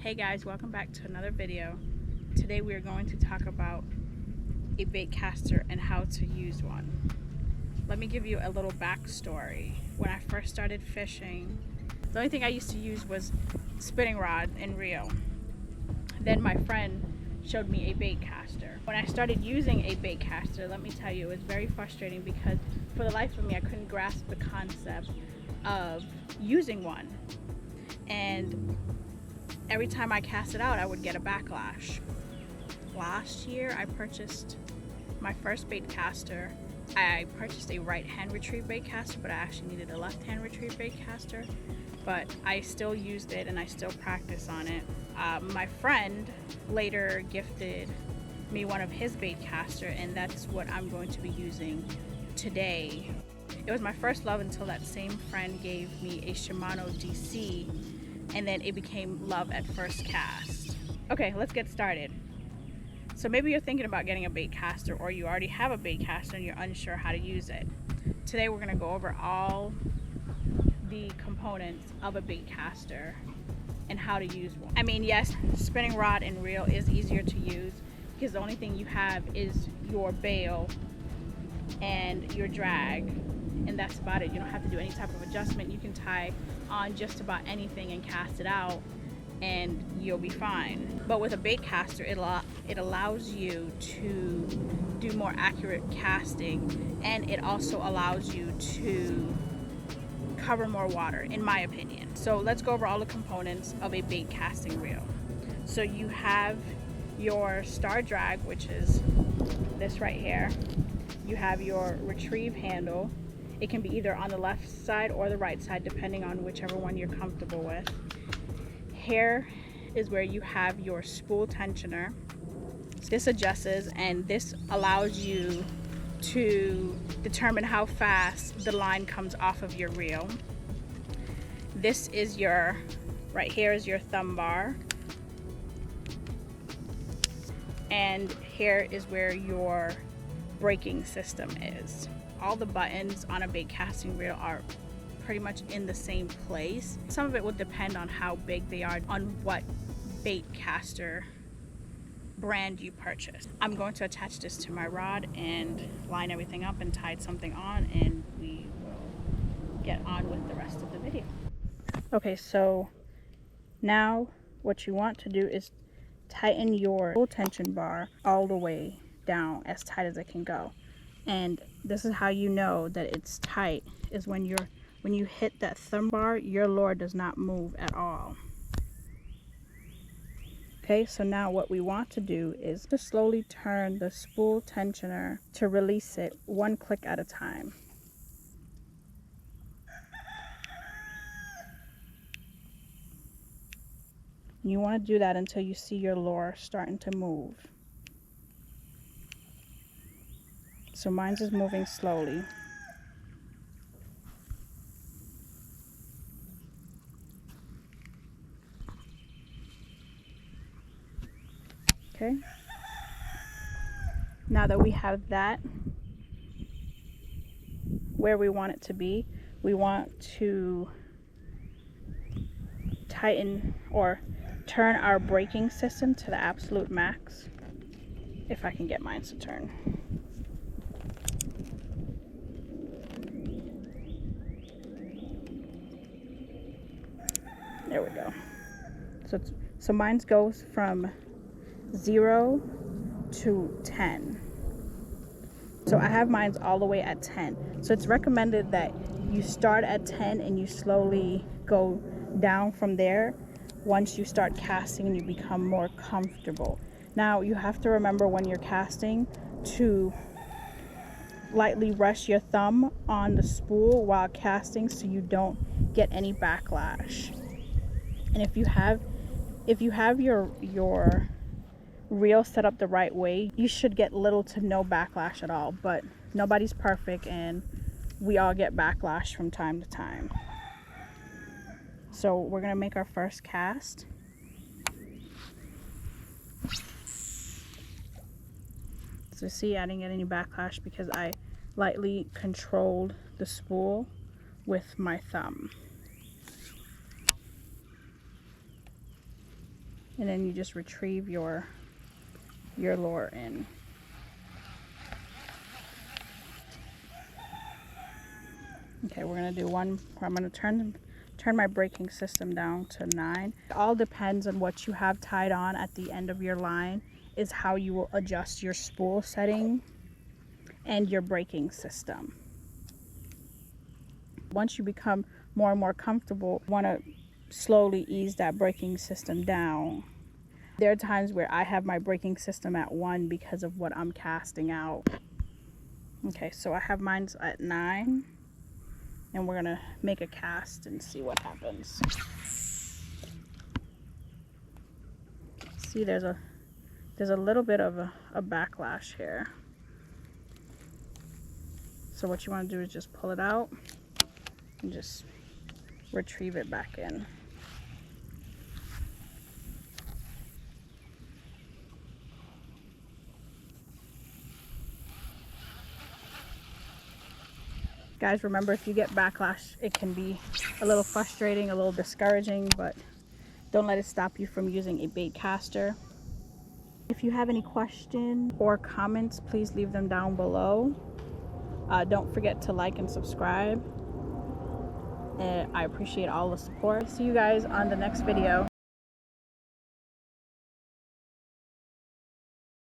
Hey guys, welcome back to another video. Today we are going to talk about a baitcaster and how to use one. Let me give you a little backstory. When I first started fishing, the only thing I used to use was spinning rod and reel. Then my friend showed me a baitcaster. When I started using a baitcaster, let me tell you, it was very frustrating because for the life of me I couldn't grasp the concept of using one. And every time I cast it out, I would get a backlash. Last year, I purchased my first baitcaster. I purchased a right-hand retrieve baitcaster, but I actually needed a left-hand retrieve baitcaster. But I still used it and I still practice on it. My friend later gifted me one of his baitcaster, and that's what I'm going to be using today. It was my first love until that same friend gave me a Shimano DC, and then it became love at first cast. Okay, let's get started. So maybe you're thinking about getting a baitcaster, or you already have a baitcaster and you're unsure how to use it. Today we're going to go over all the components of a baitcaster and how to use one. I mean, yes, spinning rod and reel is easier to use because the only thing you have is your bail and your drag, and that's about it. You don't have to do any type of adjustment. You can tie on just about anything and cast it out and you'll be fine. But with a baitcaster, it allows you to do more accurate casting, and it also allows you to cover more water, in my opinion. So let's go over all the components of a bait casting reel. So you have your star drag, which is this right here. You have your retrieve handle. It can be either on the left side or the right side, depending on whichever one you're comfortable with. Here is where you have your spool tensioner. This adjusts, and this allows you to determine how fast the line comes off of your reel. This is your, right here is your thumb bar. And here is where your braking system is. All the buttons on a bait casting reel are pretty much in the same place. Some of it will depend on how big they are, on what bait caster brand you purchase. I'm going to attach this to my rod and line everything up and tie something on, and we will get on with the rest of the video. Okay, so now what you want to do is tighten your full tension bar all the way down, as tight as it can go. And this is how you know that it's tight, is when you hit that thumb bar, your lure does not move at all. Okay, so now what we want to do is to slowly turn the spool tensioner to release it one click at a time. You want to do that until you see your lure starting to move. So mine's is moving slowly. Okay. Now that we have that where we want it to be, we want to tighten or turn our braking system to the absolute max. If I can get mine to turn. There we go. So mine goes from 0 to 10. So I have mine all the way at 10. So it's recommended that you start at 10 and you slowly go down from there once you start casting and you become more comfortable. Now you have to remember when you're casting to lightly rest your thumb on the spool while casting so you don't get any backlash. And if you have your reel set up the right way, you should get little to no backlash at all. But nobody's perfect, and we all get backlash from time to time. So we're gonna make our first cast. So see, I didn't get any backlash because I lightly controlled the spool with my thumb. and then you just retrieve your lure in. Okay, we're gonna do one. I'm gonna turn my braking system down to 9. It all depends on what you have tied on at the end of your line is how you will adjust your spool setting and your braking system. Once you become more and more comfortable, you want to slowly ease that braking system down. There are times where I have my braking system at 1 because of what I'm casting out. Okay, so I have mine at 9. And we're gonna make a cast and see what happens. See, there's a little bit of a backlash here. So what you want to do is just pull it out and just retrieve it back in. Guys, remember, if you get backlash, it can be a little frustrating, a little discouraging, but don't let it stop you from using a bait caster. If you have any questions or comments, please leave them down below. Don't forget to like and subscribe. I appreciate all the support. See you guys on the next video.